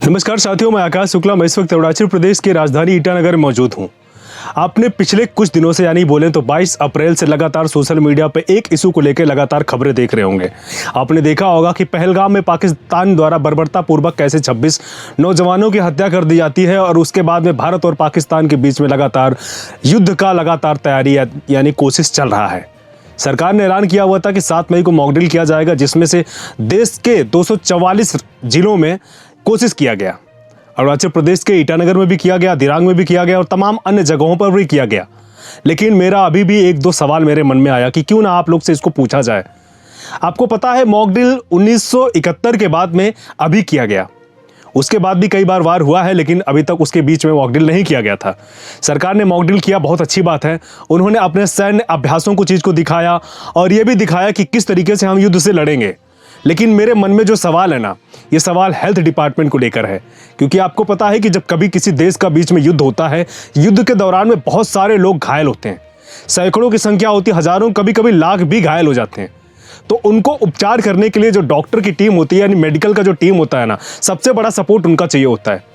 नमस्कार साथियों, मैं आकाश शुक्ला। मैं इस वक्त अरुणाचल प्रदेश की राजधानी ईटानगर में मौजूद हूं। आपने पिछले कुछ दिनों से यानी बोले तो 22 अप्रैल से लगातार सोशल मीडिया पे एक इशू को लेकर लगातार खबरें देख रहे होंगे। आपने देखा होगा कि पहलगाम में पाकिस्तान द्वारा बर्बरतापूर्वक कैसे 26 नौजवानों की हत्या कर दी जाती है और उसके बाद में भारत और पाकिस्तान के बीच में लगातार युद्ध का लगातार तैयारी यानी कोशिश चल रहा है। सरकार ने ऐलान किया हुआ था कि 7 मई को मॉकड्रिल किया जाएगा, जिसमें से देश के 244 जिलों में कोशिश किया गया। अरुणाचल प्रदेश के ईटानगर में भी किया गया, दिरांग में भी किया गया और तमाम अन्य जगहों पर भी किया गया। लेकिन मेरा अभी भी एक दो सवाल मेरे मन में आया कि क्यों ना आप लोग से इसको पूछा जाए। आपको पता है मॉकड्रिल 1971 के बाद में अभी किया गया, उसके बाद भी कई बार वार हुआ है, लेकिन अभी तक उसके बीच में मॉकड्रिल नहीं किया गया था। सरकार ने मॉकड्रिल किया, बहुत अच्छी बात है। उन्होंने अपने सैन्य अभ्यासों को चीज़ को दिखाया और ये भी दिखाया कि किस तरीके से हम युद्ध से लड़ेंगे। लेकिन मेरे मन में जो सवाल है ना, ये सवाल हेल्थ डिपार्टमेंट को लेकर है, क्योंकि आपको पता है कि जब कभी किसी देश का बीच में युद्ध होता है, युद्ध के दौरान में बहुत सारे लोग घायल होते हैं, सैकड़ों की संख्या होती है, हजारों कभी कभी लाख भी घायल हो जाते हैं। तो उनको उपचार करने के लिए जो डॉक्टर की टीम होती है यानी मेडिकल का जो टीम होता है ना, सबसे बड़ा सपोर्ट उनका चाहिए होता है।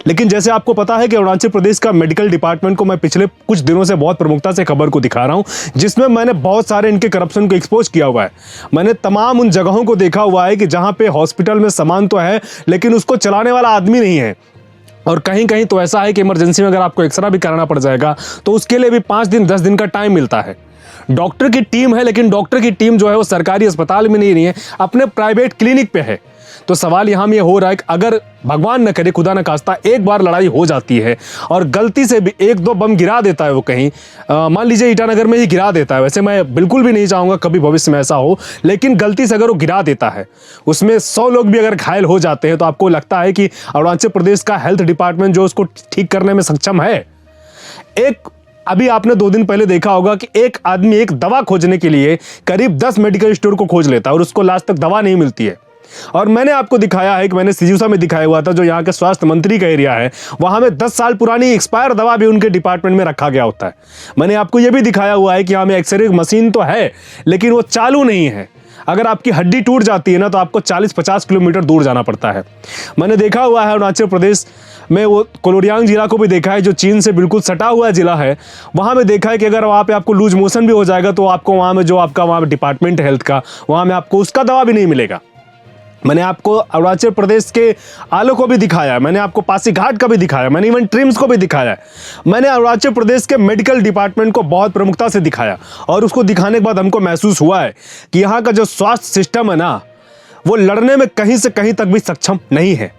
लेकिन जैसे आपको पता है कि अरुणाचल प्रदेश का मेडिकल डिपार्टमेंट को मैं पिछले कुछ दिनों से बहुत प्रमुखता से खबर को दिखा रहा हूं, जिसमें मैंने बहुत सारे इनके करप्शन को एक्सपोज किया हुआ है। मैंने तमाम उन जगहों को देखा हुआ है कि जहां पे हॉस्पिटल में सामान तो है लेकिन उसको चलाने वाला आदमी नहीं है। और कहीं कहीं तो ऐसा है कि इमरजेंसी में अगर आपको एक्सरे भी कराना पड़ जाएगा तो उसके लिए भी 5 दिन 10 दिन का टाइम मिलता है। डॉक्टर की टीम है, लेकिन डॉक्टर की टीम जो है वो सरकारी अस्पताल में नहीं है, अपने प्राइवेट क्लिनिक पे है। तो सवाल यहाँ ये हो रहा है कि अगर भगवान न करे, खुदा न खास्ता, एक बार लड़ाई हो जाती है और गलती से भी 1-2 बम गिरा देता है वो कहीं, मान लीजिए ईटानगर में ही गिरा देता है, वैसे मैं बिल्कुल भी नहीं चाहूँगा कभी भविष्य में ऐसा हो, लेकिन गलती से अगर वो गिरा देता है, उसमें 100 लोग भी अगर घायल हो जाते हैं, तो आपको लगता है कि अरुणाचल प्रदेश का हेल्थ डिपार्टमेंट जो उसको ठीक करने में सक्षम है? अभी आपने 2 दिन पहले देखा होगा कि एक आदमी एक दवा खोजने के लिए करीब 10 मेडिकल स्टोर को खोज लेता है और उसको लास्ट तक दवा नहीं मिलती है। और मैंने आपको दिखाया है कि मैंने सिजुसा में दिखाया हुआ था, जो यहाँ के स्वास्थ्य मंत्री का एरिया है, वहां में 10 साल पुरानी एक्सपायर दवा भी उनके डिपार्टमेंट में रखा गया होता है। मैंने आपको यह भी दिखाया हुआ है कि यहाँ में एक्सरे मशीन तो है लेकिन वो चालू नहीं है। अगर आपकी हड्डी टूट जाती है ना तो आपको 40-50 किलोमीटर दूर जाना पड़ता है। मैंने देखा हुआ है अरुणाचल प्रदेश में वो कोलोरियांग जिला को भी देखा है, जो चीन से बिल्कुल सटा हुआ जिला है। वहाँ में देखा है कि अगर वहाँ पे आपको लूज मोशन भी हो जाएगा तो आपको वहाँ में जो आपका वहाँ डिपार्टमेंट हेल्थ का, वहाँ में आपको उसका दवा भी नहीं मिलेगा। मैंने आपको अरुणाचल प्रदेश के आलो को भी दिखाया है, मैंने आपको पासीघाट का भी दिखाया, मैंने इवन ट्रिम्स को भी दिखाया है। मैंने अरुणाचल प्रदेश के मेडिकल डिपार्टमेंट को बहुत प्रमुखता से दिखाया और उसको दिखाने के बाद हमको महसूस हुआ है कि यहाँ का जो स्वास्थ्य सिस्टम है ना, वो लड़ने में कहीं से कहीं तक भी सक्षम नहीं है।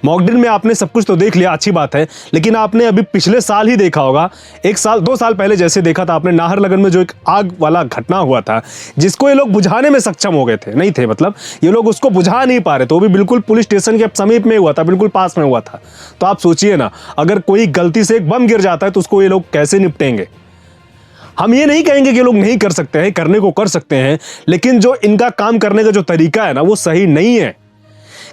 मॉकड्रिल में आपने सब कुछ तो देख लिया, अच्छी बात है, लेकिन आपने अभी पिछले साल ही देखा होगा, 1 साल 2 साल पहले जैसे देखा था आपने नाहरलगुन में जो एक आग वाला घटना हुआ था, जिसको ये लोग बुझाने में सक्षम हो गए थे, नहीं थे मतलब ये लोग उसको बुझा नहीं पा रहे थे, वो भी बिल्कुल पुलिस स्टेशन के समीप में हुआ था, बिल्कुल पास में हुआ था। तो आप सोचिए ना, अगर कोई गलती से एक बम गिर जाता है तो उसको ये लोग कैसे निपटेंगे। हम ये नहीं कहेंगे कि लोग नहीं कर सकते हैं, करने को कर सकते हैं, लेकिन जो इनका काम करने का जो तरीका है ना, वो सही नहीं है।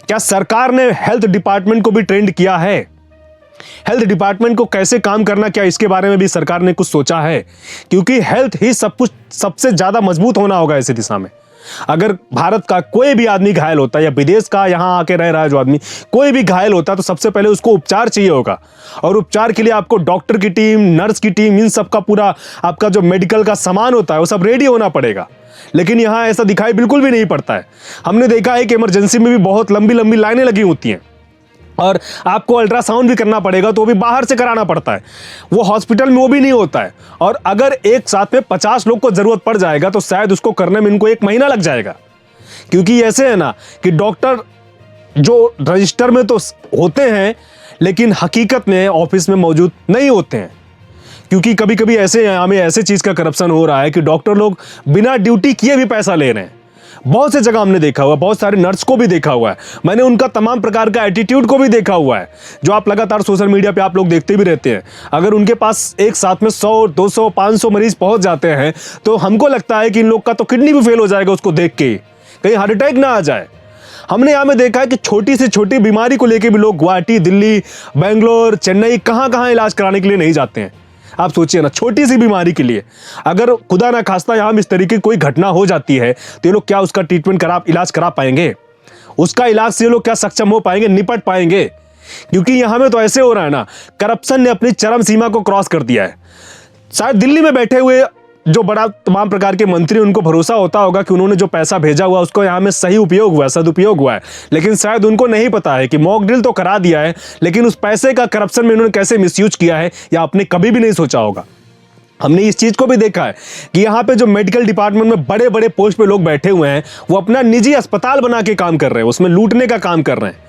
क्या सरकार ने हेल्थ डिपार्टमेंट को भी ट्रेंड किया है? हेल्थ डिपार्टमेंट को कैसे काम करना, क्या इसके बारे में भी सरकार ने कुछ सोचा है? क्योंकि हेल्थ ही सब कुछ, सबसे ज्यादा मजबूत होना होगा ऐसी दिशा में। अगर भारत का कोई भी आदमी घायल होता है या विदेश का यहां आके रह रहा है जो आदमी, कोई भी घायल होता है तो सबसे पहले उसको उपचार चाहिए होगा, और उपचार के लिए आपको डॉक्टर की टीम, नर्स की टीम, इन सब का पूरा आपका जो मेडिकल का सामान होता है वो सब रेडी होना पड़ेगा। लेकिन यहां ऐसा दिखाई बिल्कुल भी नहीं पड़ता है। हमने देखा है कि इमरजेंसी में भी बहुत लंबी लंबी लाइनें लगी होती हैं और आपको अल्ट्रासाउंड भी करना पड़ेगा तो भी बाहर से कराना पड़ता है, वो हॉस्पिटल में वो भी नहीं होता है। और अगर एक साथ में 50 लोग को जरूरत पड़ जाएगा तो शायद उसको करने में इनको 1 महीना लग जाएगा। क्योंकि ऐसे है ना कि डॉक्टर जो रजिस्टर में तो होते हैं लेकिन हकीकत में ऑफिस में मौजूद नहीं होते हैं। क्योंकि कभी कभी ऐसे हमें ऐसे चीज का करप्शन हो रहा है कि डॉक्टर लोग बिना ड्यूटी किए भी पैसा ले रहे हैं। बहुत से जगह हमने देखा हुआ, बहुत सारे नर्स को भी देखा हुआ है, मैंने उनका तमाम प्रकार का एटीट्यूड को भी देखा हुआ है, जो आप लगातार सोशल मीडिया पे आप लोग देखते भी रहते हैं। अगर उनके पास एक साथ में 100, 200, 500 मरीज पहुंच जाते हैं तो हमको लगता है कि इन लोग का तो किडनी भी फेल हो जाएगा उसको देख के, कहीं हार्ट अटैक ना आ जाए। हमने यहाँ में देखा है कि छोटी से छोटी बीमारी को लेकर भी लोग गुवाहाटी, दिल्ली, बेंगलोर, चेन्नई, कहाँ इलाज कराने के लिए नहीं जाते हैं। आप सोचिए ना, छोटी सी बीमारी के लिए अगर खुदा ना खास्ता यहाँ इस तरीके की कोई घटना हो जाती है तो ये लोग क्या उसका ट्रीटमेंट इलाज करा पाएंगे? उसका इलाज से ये लोग क्या सक्षम हो पाएंगे, निपट पाएंगे? क्योंकि यहां में तो ऐसे हो रहा है ना, करप्शन ने अपनी चरम सीमा को क्रॉस कर दिया है। शायद दिल्ली में बैठे हुए जो बड़ा तमाम प्रकार के मंत्री, उनको भरोसा होता होगा कि उन्होंने जो पैसा भेजा हुआ उसको यहाँ में सही उपयोग हुआ है, सदुपयोग हुआ है, लेकिन शायद उनको नहीं पता है कि मॉक ड्रिल तो करा दिया है, लेकिन उस पैसे का करप्शन में उन्होंने कैसे मिसयूज किया है या आपने कभी भी नहीं सोचा होगा। हमने इस चीज को भी देखा है कि यहाँ पे जो मेडिकल डिपार्टमेंट में बड़े बड़े पोस्ट पे लोग बैठे हुए हैं, वो अपना निजी अस्पताल बना के काम कर रहे हैं, उसमें लूटने का काम कर रहे हैं।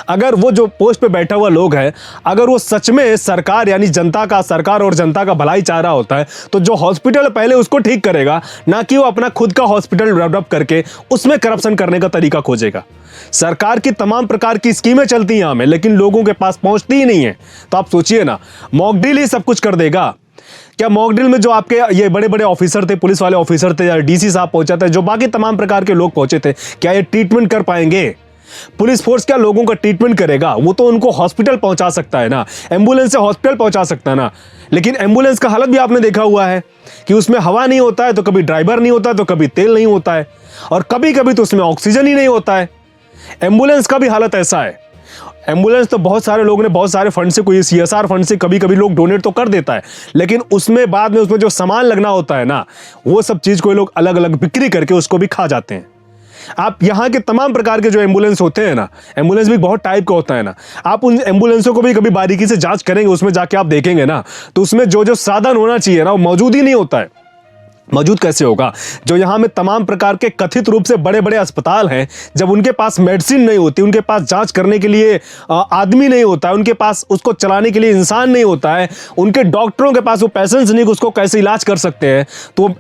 अगर वो जो पोस्ट पे बैठा हुआ लोग है, अगर वो सच में सरकार यानी सरकार और जनता का भलाई चाह रहा होता है, तो जो हॉस्पिटल पहले उसको ठीक करेगा, ना कि वो अपना खुद का हॉस्पिटल डेवलप करके उसमें करप्शन करने का तरीका खोजेगा। सरकार की तमाम प्रकार की स्कीमें चलती हैं यहाँ में, लेकिन लोगों के पास पहुंचती ही नहीं है। तो आप सोचिए ना, मॉक ड्रिल ही सब कुछ कर देगा क्या? मॉक ड्रिल में जो आपके ये बड़े बड़े ऑफिसर थे, पुलिस वाले ऑफिसर थे, या डीसी साहब पहुंचे थे, जो बाकी तमाम प्रकार के लोग पहुंचे थे, क्या ये ट्रीटमेंट कर पाएंगे? पुलिस फोर्स क्या लोगों का ट्रीटमेंट करेगा? वो तो उनको हॉस्पिटल पहुंचा सकता है ना, एम्बुलेंस से हॉस्पिटल पहुंचा सकता है ना। लेकिन एम्बुलेंस का हालत भी आपने देखा हुआ है कि उसमें हवा नहीं होता है, तो कभी ड्राइवर नहीं होता है, तो कभी तेल नहीं होता है, और कभी कभी तो उसमें ऑक्सीजन ही नहीं होता है। एम्बुलेंस का भी हालत ऐसा है। एम्बुलेंस तो बहुत सारे लोगों ने बहुत सारे फंड से, कोई CSR फंड से कभी कभी लोग डोनेट तो कर देता है, लेकिन उसमें बाद में उसमें जो सामान लगना होता है ना, वो सब चीज कोई लोग अलग अलग बिक्री करके उसको भी खा जाते हैं। आप यहाँ के तमाम प्रकार के जो एम्बुलेंस होते हैं ना, एम्बुलेंस भी बहुत टाइप का होता है ना, आप उन एम्बुलेंसों को भी कभी बारीकी से जांच करेंगे, उसमें जाके आप देखेंगे ना, तो उसमें जो जो साधन होना चाहिए ना, वो मौजूद ही नहीं होता है। मौजूद कैसे होगा? जो यहाँ में तमाम प्रकार के कथित रूप से बड़े बड़े अस्पताल हैं, जब उनके पास मेडिसिन नहीं होती, उनके पास जांच करने के लिए आदमी नहीं होता है, उनके पास उसको चलाने के लिए इंसान नहीं होता है, उनके डॉक्टरों के पास वो पैसेंस नहीं कि उसको कैसे इलाज कर सकते हैं, तो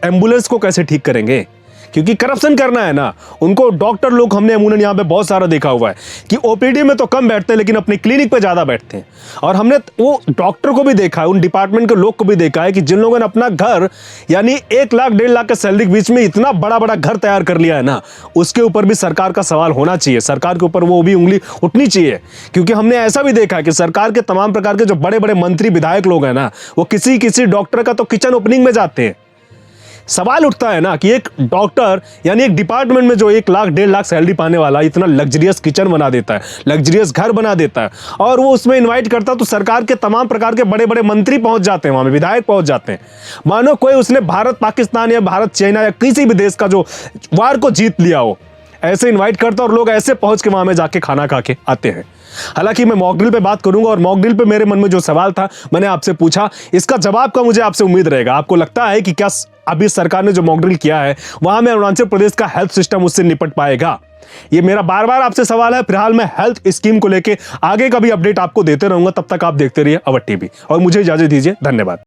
एम्बुलेंस को कैसे ठीक करेंगे? क्योंकि करप्शन करना है ना उनको। डॉक्टर लोग हमने अमूमन यहाँ पे बहुत सारा देखा हुआ है कि OPD में तो कम बैठते हैं, लेकिन अपने क्लिनिक पे ज्यादा बैठते हैं। और हमने वो डॉक्टर को भी देखा है, उन डिपार्टमेंट के लोग को भी देखा है कि जिन लोगों ने अपना घर यानी 1 लाख 1.5 लाख के सैलरी के बीच में इतना बड़ा बड़ा घर तैयार कर लिया है ना, उसके ऊपर भी सरकार का सवाल होना चाहिए, सरकार के ऊपर वो भी उंगली उठनी चाहिए। क्योंकि हमने ऐसा भी देखा है कि सरकार के तमाम प्रकार के जो बड़े बड़े मंत्री विधायक लोग हैं ना, वो किसी डॉक्टर का तो किचन ओपनिंग में जाते हैं। सवाल उठता है ना कि एक डॉक्टर यानी एक डिपार्टमेंट में जो 1 लाख 1.5 लाख सैलरी पाने वाला इतना लग्जरियस किचन बना देता है, लग्जरियस घर बना देता है, और वो उसमें इनवाइट करता है, तो सरकार के तमाम प्रकार के बड़े बड़े मंत्री पहुंच जाते हैं वहां में, विधायक पहुंच जाते हैं। मानो कोई उसने भारत पाकिस्तान या भारत चाइना या किसी भी देश का जो वार को जीत लिया हो, ऐसे इनवाइट करता है, और लोग ऐसे पहुंच के वहां में जाके खाना खा के आते हैं। हालांकि मैं मॉक ड्रिल पे बात करूंगा, और मॉक ड्रिल पे मेरे मन में जो सवाल था मैंने आपसे पूछा, इसका जवाब का मुझे आपसे उम्मीद रहेगा। आपको लगता है कि क्या अभी सरकार ने जो मॉक ड्रिल किया है वहां में अरुणाचल प्रदेश का हेल्थ सिस्टम उससे निपट पाएगा? ये मेरा बार बार आपसे सवाल है। फिलहाल मैं हेल्थ स्कीम को लेके आगे का भी अपडेट आपको देते रहूंगा। तब तक आप देखते रहिए अवध टीवी, और मुझे इजाजत दीजिए। धन्यवाद।